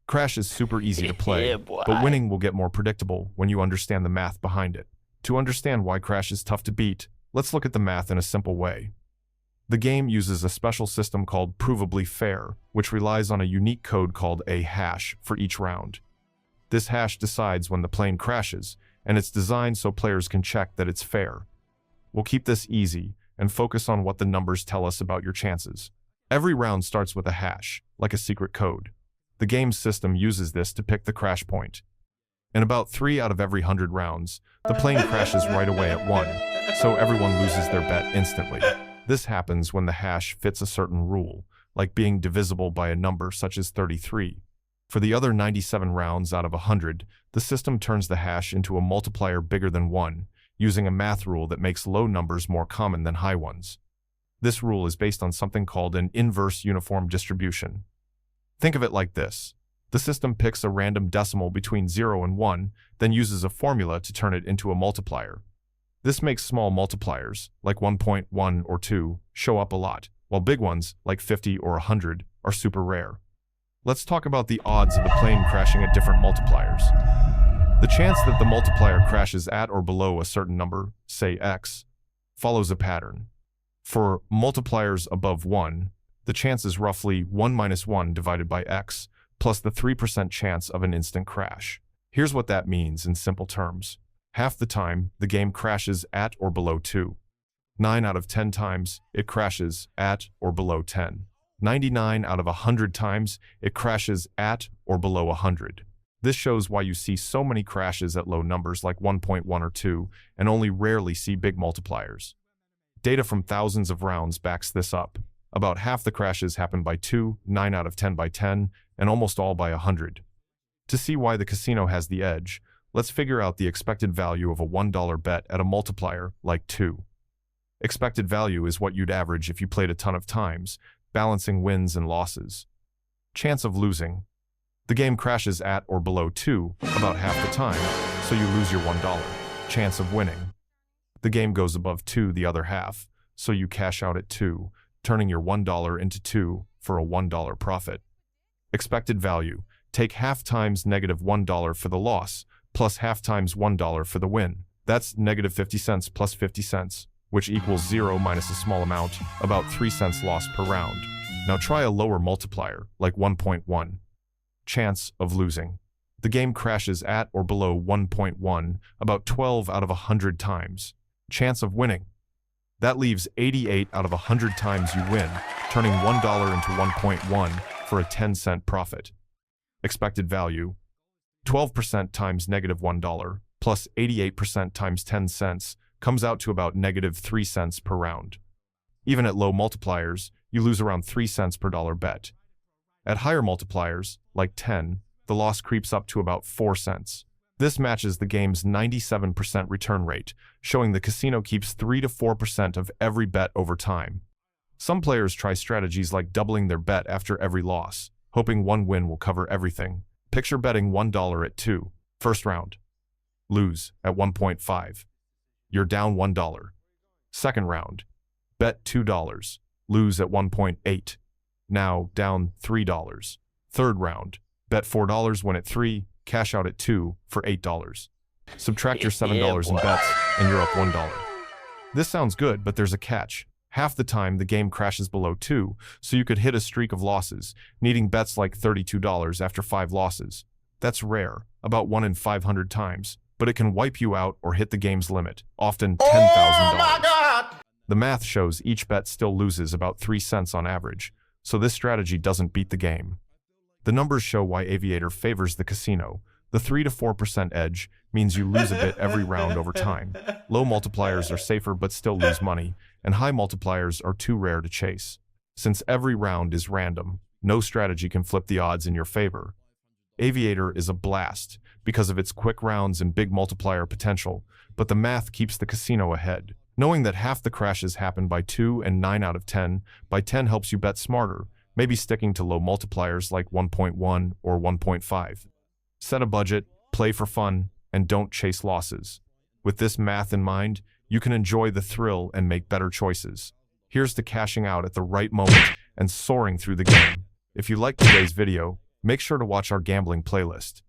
Crash is super easy to play, Yeah, boy. but winning will get more predictable when you understand the math behind it. To understand why Crash is tough to beat, let's look at the math in a simple way. The game uses a special system called Provably Fair, which relies on a unique code called a hash for each round. This hash decides when the plane crashes, and it's designed so players can check that it's fair. We'll keep this easy and focus on what the numbers tell us about your chances. Every round starts with a hash, like a secret code. The game's system uses this to pick the crash point. In about 3 out of every 100 rounds, the plane crashes right away at 1, so everyone loses their bet instantly. This happens when the hash fits a certain rule, like being divisible by a number such as 33. For the other 97 rounds out of 100, the system turns the hash into a multiplier bigger than 1, using a math rule that makes low numbers more common than high ones. This rule is based on something called an inverse uniform distribution. Think of it like this. The system picks a random decimal between 0 and 1, then uses a formula to turn it into a multiplier. This makes small multipliers, like 1.1 or 2, show up a lot, while big ones, like 50 or 100, are super rare. Let's talk about the odds of the plane crashing at different multipliers. The chance that the multiplier crashes at or below a certain number, say x, follows a pattern. For multipliers above 1, the chance is roughly 1 minus 1 divided by x, plus the 3% chance of an instant crash. Here's what that means in simple terms. Half the time, the game crashes at or below 2. 9 out of 10 times, it crashes at or below 10. 99 out of 100 times, it crashes at or below 100. This shows why you see so many crashes at low numbers like 1.1 or 2, and only rarely see big multipliers. Data from thousands of rounds backs this up. About half the crashes happen by 2, 9 out of 10 by 10, and almost all by 100. To see why the casino has the edge, let's figure out the expected value of a $1 bet at a multiplier like 2. Expected value is what you'd average if you played a ton of times, balancing wins and losses. Chance of losing. The game crashes at or below 2 about half the time, so you lose your $1. Chance of winning. The game goes above 2 the other half, so you cash out at 2, turning your $1 into 2 for a $1 profit. Expected value. Take half times negative $1 for the loss, plus half times $1 for the win. That's negative 50 cents plus 50 cents, which equals 0 minus a small amount, about 3 cents lost per round. Now try a lower multiplier, like 1.1. Chance of losing. The game crashes at or below 1.1 about 12 out of 100 times. Chance of winning. That leaves 88 out of 100 times you win, turning $1 into 1.1 for a 10-cent profit. Expected value. 12% times negative $1 plus 88% times 10 cents comes out to about negative 3 cents per round. Even at low multipliers, you lose around 3 cents per dollar bet. At higher multipliers, like 10, the loss creeps up to about 4 cents. This matches the game's 97% return rate, showing the casino keeps 3 to 4% of every bet over time. Some players try strategies like doubling their bet after every loss, hoping one win will cover everything. Picture betting $1 at 2. First round. Lose at 1.5. You're down $1. Second round. Bet $2. Lose at 1.8. Now down $3. Third round. Bet $4, win at 3, cash out at 2 for $8. Subtract your $7 in bets, and you're up $1. This sounds good, but there's a catch. Half the time, the game crashes below 2, so you could hit a streak of losses, needing bets like $32 after 5 losses. That's rare, about 1 in 500 times, but it can wipe you out or hit the game's limit, often $10,000. Oh my God! The math shows each bet still loses about 3 cents on average, so this strategy doesn't beat the game. The numbers show why Aviator favors the casino. The 3 to 4% edge means you lose a bit every round over time. Low multipliers are safer but still lose money, and high multipliers are too rare to chase. Since every round is random, no strategy can flip the odds in your favor. Aviator is a blast because of its quick rounds and big multiplier potential, but the math keeps the casino ahead. Knowing that half the crashes happen by 2 and 9 out of 10, by 10 helps you bet smarter, maybe sticking to low multipliers like 1.1 or 1.5. Set a budget, play for fun, and don't chase losses. With this math in mind, you can enjoy the thrill and make better choices. Here's to cashing out at the right moment and soaring through the game. If you liked today's video, make sure to watch our gambling playlist.